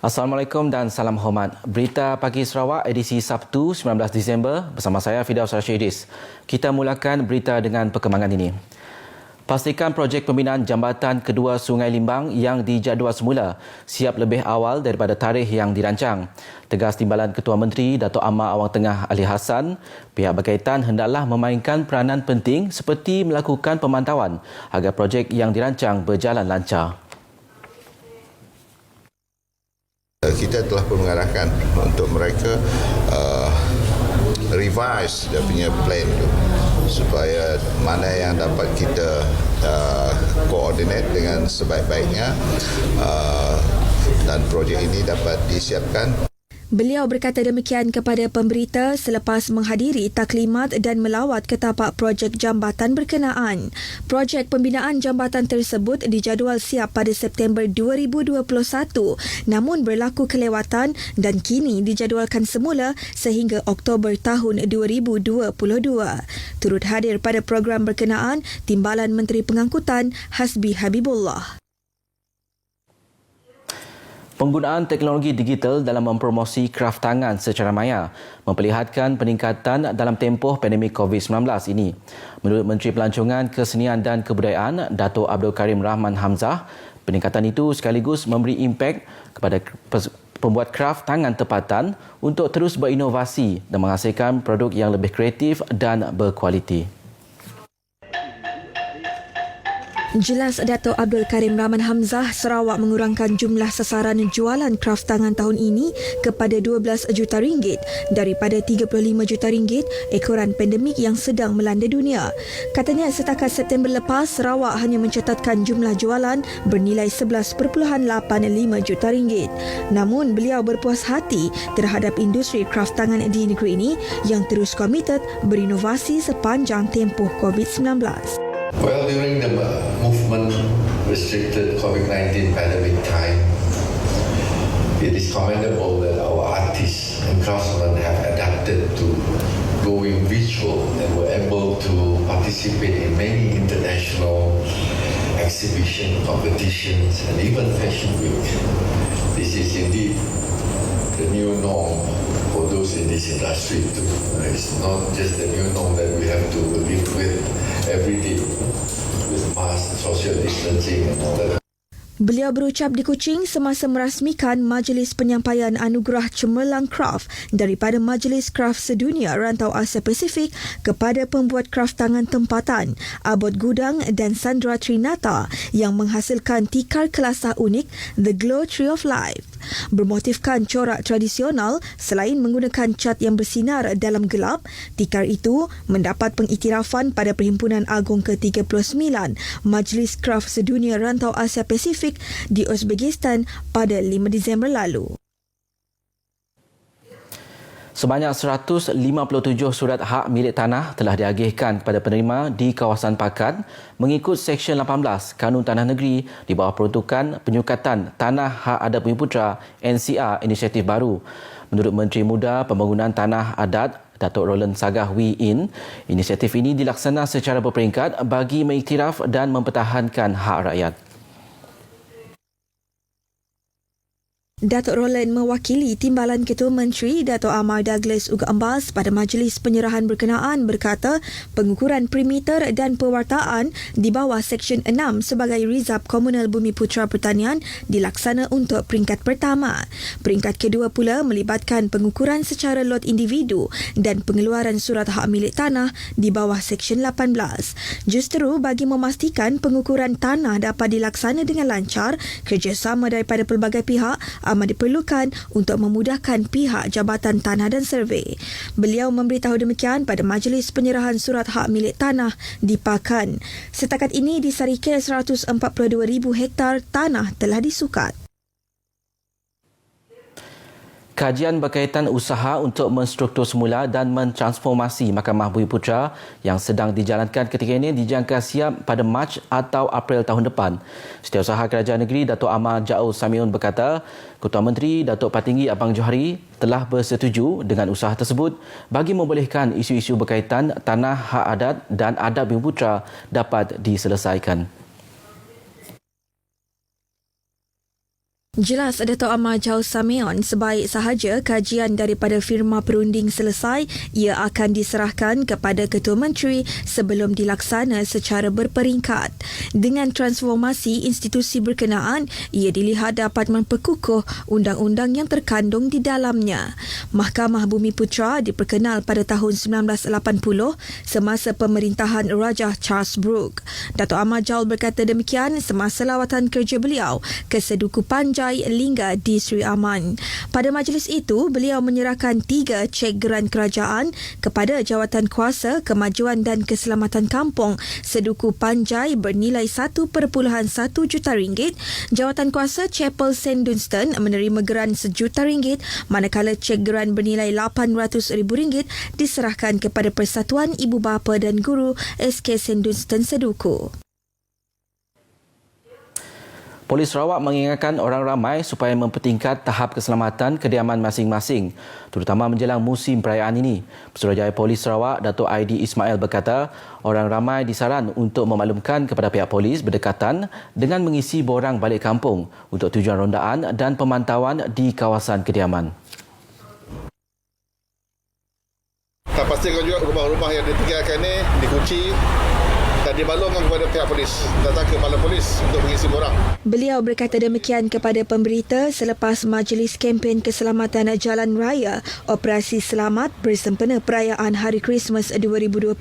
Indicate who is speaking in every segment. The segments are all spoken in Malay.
Speaker 1: Assalamualaikum dan salam hormat. Berita Pagi Sarawak edisi Sabtu 19 Disember bersama saya Fidaus Rashidis. Kita mulakan berita dengan perkembangan ini. Pastikan projek pembinaan jambatan kedua Sungai Limbang yang dijadual semula siap lebih awal daripada tarikh yang dirancang. Tegas Timbalan Ketua Menteri Datuk Amar Awang Tengah Ali Hassan, pihak berkaitan hendaklah memainkan peranan penting seperti melakukan pemantauan agar projek yang dirancang berjalan lancar.
Speaker 2: Kita telah pun mengarahkan untuk mereka revise dia punya plan tu supaya mana yang dapat kita coordinate dengan sebaik-baiknya dan projek ini dapat disiapkan.
Speaker 3: Beliau berkata demikian kepada pemberita selepas menghadiri taklimat dan melawat ke tapak projek jambatan berkenaan. Projek pembinaan jambatan tersebut dijadual siap pada September 2021 namun berlaku kelewatan dan kini dijadualkan semula sehingga Oktober tahun 2022. Turut hadir pada program berkenaan Timbalan Menteri Pengangkutan Hasbi Habibullah.
Speaker 1: Penggunaan teknologi digital dalam mempromosi kraf tangan secara maya memperlihatkan peningkatan dalam tempoh pandemik COVID-19 ini. Menurut Menteri Pelancongan, Kesenian dan Kebudayaan, Datuk Abdul Karim Rahman Hamzah, peningkatan itu sekaligus memberi impak kepada pembuat kraf tangan tempatan untuk terus berinovasi dan menghasilkan produk yang lebih kreatif dan berkualiti.
Speaker 3: Jelas Datuk Abdul Karim Rahman Hamzah, Sarawak mengurangkan jumlah sasaran jualan kraf tangan tahun ini kepada 12 juta ringgit daripada 35 juta ringgit ekoran pandemik yang sedang melanda dunia. Katanya setakat September lepas, Sarawak hanya mencatatkan jumlah jualan bernilai 11.85 juta ringgit. Namun beliau berpuas hati terhadap industri kraf tangan di negeri ini yang terus komited berinovasi sepanjang tempoh COVID-19.
Speaker 4: Well, during the movement restricted COVID-19 pandemic time, it is commendable that our artists and craftsmen have adapted to going virtual and were able to participate in many international exhibition competitions and even fashion week. This is indeed the new norm for those in this industry too. It's not just the new norm that we have to live with every day with mask, social distancing and all that.
Speaker 3: Beliau berucap di Kuching semasa merasmikan Majlis Penyampaian Anugerah Cemerlang Kraf daripada Majlis Kraf Sedunia Rantau Asia Pasifik kepada pembuat kraf tangan tempatan Abot Gudang dan Sandra Trinata yang menghasilkan tikar kelasah unik The Glow Tree of Life. Bermotifkan corak tradisional selain menggunakan cat yang bersinar dalam gelap, tikar itu mendapat pengiktirafan pada Perhimpunan Agong ke-39 Majlis Kraf Sedunia Rantau Asia Pasifik di Uzbekistan pada 5 Disember lalu.
Speaker 1: Sebanyak 157 surat hak milik tanah telah diagihkan kepada penerima di kawasan Pakat mengikut Seksyen 18 Kanun Tanah Negeri di bawah peruntukan penyukatan Tanah Hak Adat Bumiputera NCR inisiatif baru. Menurut Menteri Muda Pembangunan Tanah Adat Datuk Roland Sagah Wee In, inisiatif ini dilaksana secara berperingkat bagi mengiktiraf dan mempertahankan hak rakyat.
Speaker 3: Datuk Roland mewakili Timbalan Ketua Menteri Datuk Amar Douglas Uga Ambas pada majlis penyerahan berkenaan berkata pengukuran perimeter dan pewartaan di bawah Seksyen 6 sebagai Rizab Komunal Bumiputera Pertanian dilaksana untuk peringkat pertama. Peringkat kedua pula melibatkan pengukuran secara lot individu dan pengeluaran surat hak milik tanah di bawah Seksyen 18. Justeru bagi memastikan pengukuran tanah dapat dilaksana dengan lancar, kerjasama daripada pelbagai pihak amat diperlukan untuk memudahkan pihak Jabatan Tanah dan Survey. Beliau memberitahu demikian pada majlis penyerahan surat hak milik tanah di Pakan. Setakat ini disarikir 142,000 hektar tanah telah disukat.
Speaker 1: Kajian berkaitan usaha untuk menstruktur semula dan mentransformasi Mahkamah Bumiputera yang sedang dijalankan ketika ini dijangka siap pada Mac atau April tahun depan. Setiausaha Kerajaan Negeri Datuk Amar Ja'ul Samiun berkata, Ketua Menteri Datuk Patinggi Abang Johari telah bersetuju dengan usaha tersebut bagi membolehkan isu-isu berkaitan tanah hak adat dan adat Bumiputera dapat diselesaikan.
Speaker 3: Jelas Dato' Amar Jauh Sameon, sebaik sahaja kajian daripada firma perunding selesai, ia akan diserahkan kepada Ketua Menteri sebelum dilaksana secara berperingkat. Dengan transformasi institusi berkenaan, ia dilihat dapat memperkukuh undang-undang yang terkandung di dalamnya. Mahkamah Bumi Putra diperkenal pada tahun 1980 semasa pemerintahan Raja Charles Brooke. Dato' Amar Jauh berkata demikian semasa lawatan kerja beliau ke Seduku Panjai, Lingga di Sri Aman. Pada majlis itu, beliau menyerahkan 3 cek geran kerajaan kepada Jawatan Kuasa Kemajuan dan Keselamatan Kampung Seduku Panjai bernilai 1.1 juta ringgit. Jawatan Kuasa Chapel St. Dunstan menerima geran RM1 juta, manakala cek geran bernilai RM800,000 diserahkan kepada Persatuan Ibu Bapa dan Guru SK St. Dunstan Seduku.
Speaker 1: Polis Sarawak mengingatkan orang ramai supaya mempertingkat tahap keselamatan kediaman masing-masing, terutama menjelang musim perayaan ini. Pesuruhjaya Polis Sarawak, Dato' Aidi Ismail berkata, orang ramai disaran untuk memaklumkan kepada pihak polis berdekatan dengan mengisi borang balik kampung untuk tujuan rondaan dan pemantauan di kawasan kediaman.
Speaker 5: Tak pastikan juga rumah-rumah yang ditinggalkan ini dikunci dan dimaklumkan kepada pihak polis, datang ke balai polis untuk mengisi borang.
Speaker 3: Beliau berkata demikian kepada pemberita selepas majlis kempen keselamatan jalan raya Operasi Selamat bersempena perayaan Hari Krismas 2020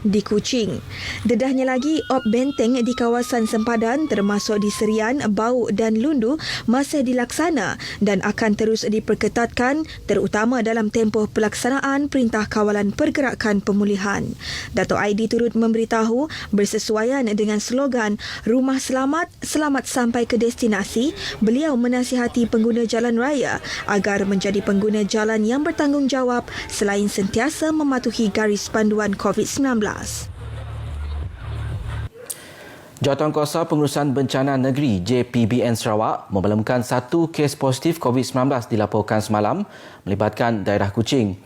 Speaker 3: di Kuching. Dedahnya lagi, op benteng di kawasan sempadan termasuk di Serian, Bau dan Lundu masih dilaksana dan akan terus diperketatkan terutama dalam tempoh pelaksanaan Perintah Kawalan Pergerakan Pemulihan. Dato' Aidi turut memberitahu bersesuaian dengan slogan Rumah Selamat, Selamat Sampai ke Destinasi, beliau menasihati pengguna jalan raya agar menjadi pengguna jalan yang bertanggungjawab selain sentiasa mematuhi garis panduan COVID-19.
Speaker 1: Jawatankuasa Pengurusan Bencana Negeri JPBN Sarawak memaklumkan 1 kes positif COVID-19 dilaporkan semalam melibatkan daerah Kuching.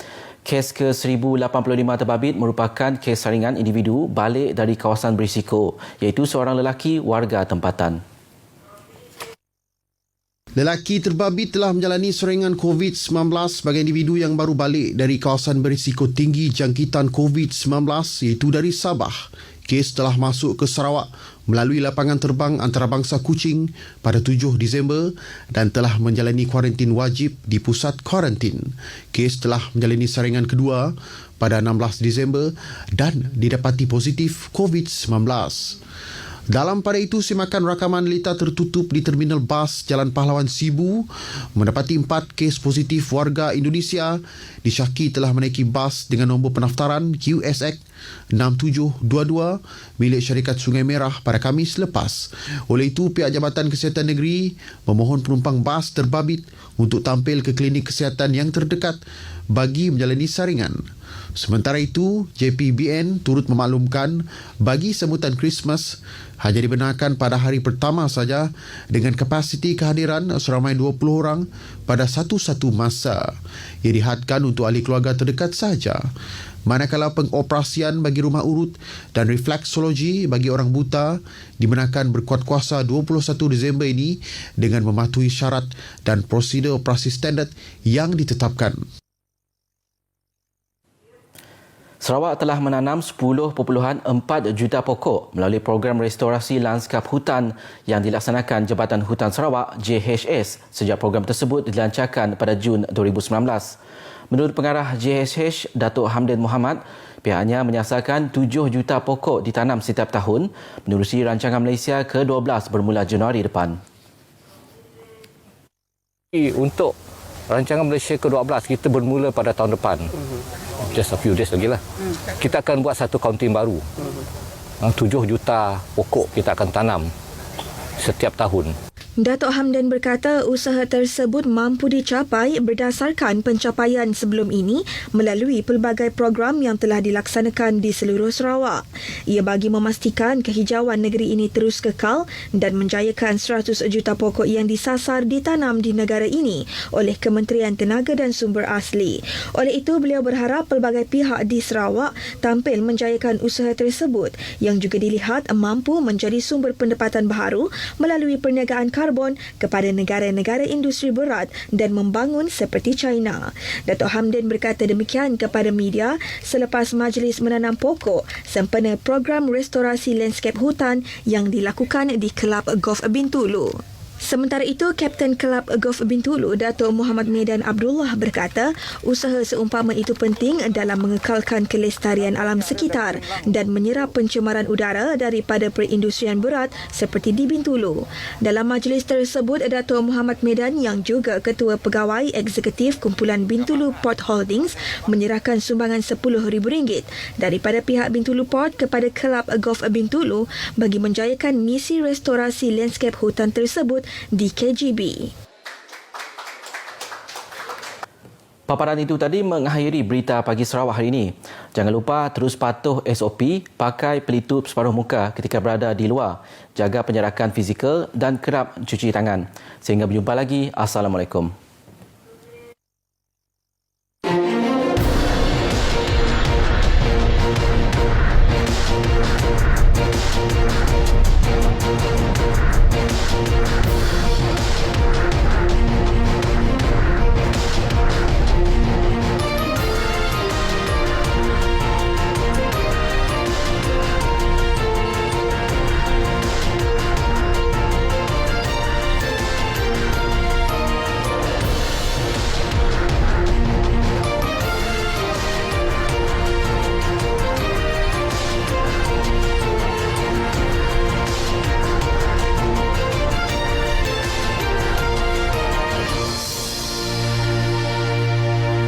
Speaker 1: Kes ke-1085 terbabit merupakan kes saringan individu balik dari kawasan berisiko, iaitu seorang lelaki warga tempatan.
Speaker 6: Lelaki terbabit telah menjalani saringan COVID-19 sebagai individu yang baru balik dari kawasan berisiko tinggi jangkitan COVID-19 iaitu dari Sabah. Kes telah masuk ke Sarawak melalui lapangan terbang antarabangsa Kuching pada 7 Disember dan telah menjalani kuarantin wajib di pusat kuarantin. Kes telah menjalani saringan kedua pada 16 Disember dan didapati positif COVID-19. Dalam pada itu, simakan rakaman lita tertutup di Terminal Bas Jalan Pahlawan Sibu mendapati 4 kes positif warga Indonesia disyaki telah menaiki bas dengan nombor pendaftaran QSX 6722 milik syarikat Sungai Merah pada Khamis lepas. Oleh itu, pihak Jabatan Kesihatan Negeri memohon penumpang bas terbabit untuk tampil ke klinik kesihatan yang terdekat bagi menjalani saringan. Sementara itu, JPBN turut memaklumkan bagi sambutan Christmas hanya dibenarkan pada hari pertama saja dengan kapasiti kehadiran seramai 20 orang pada satu-satu masa. Ia dihadkan untuk ahli keluarga terdekat sahaja. Manakala pengoperasian bagi rumah urut dan refleksologi bagi orang buta dibenarkan berkuat kuasa 21 Disember ini dengan mematuhi syarat dan prosedur operasi standard yang ditetapkan.
Speaker 1: Sarawak telah menanam 10.4 juta pokok melalui program restorasi lanskap hutan yang dilaksanakan Jabatan Hutan Sarawak JHS sejak program tersebut dilancarkan pada Jun 2019. Menurut pengarah JHS, Datuk Hamdan Muhammad, pihaknya menyasarkan 7 juta pokok ditanam setiap tahun menerusi rancangan Malaysia ke-12 bermula Januari depan.
Speaker 7: Untuk rancangan Malaysia ke-12 kita bermula pada tahun depan. Just a few days lagi lah. Kita akan buat satu kaunting baru. 7 juta pokok kita akan tanam setiap tahun.
Speaker 3: Datuk Hamdan berkata usaha tersebut mampu dicapai berdasarkan pencapaian sebelum ini melalui pelbagai program yang telah dilaksanakan di seluruh Sarawak. Ia bagi memastikan kehijauan negeri ini terus kekal dan menjayakan 100 juta pokok yang disasar ditanam di negara ini oleh Kementerian Tenaga dan Sumber Asli. Oleh itu, beliau berharap pelbagai pihak di Sarawak tampil menjayakan usaha tersebut yang juga dilihat mampu menjadi sumber pendapatan baharu melalui perniagaan karbon kepada negara-negara industri berat dan membangun seperti China. Datuk Hamdan berkata demikian kepada media selepas majlis menanam pokok sempena program restorasi lanskap hutan yang dilakukan di Kelab Golf Bintulu. Sementara itu, Kapten Kelab Golf Bintulu, Datuk Muhammad Medan Abdullah berkata, usaha seumpama itu penting dalam mengekalkan kelestarian alam sekitar dan menyerap pencemaran udara daripada perindustrian berat seperti di Bintulu. Dalam majlis tersebut, Datuk Muhammad Medan yang juga Ketua Pegawai Eksekutif Kumpulan Bintulu Port Holdings menyerahkan sumbangan RM10,000 daripada pihak Bintulu Port kepada Kelab Golf Bintulu bagi menjayakan misi restorasi lanskap hutan tersebut di KGB.
Speaker 1: Paparan itu tadi mengakhiri berita pagi Sarawak hari ini. Jangan lupa terus patuh SOP, pakai pelitup separuh muka ketika berada di luar, jaga penjarakan fizikal dan kerap cuci tangan. Sehingga berjumpa lagi. Assalamualaikum.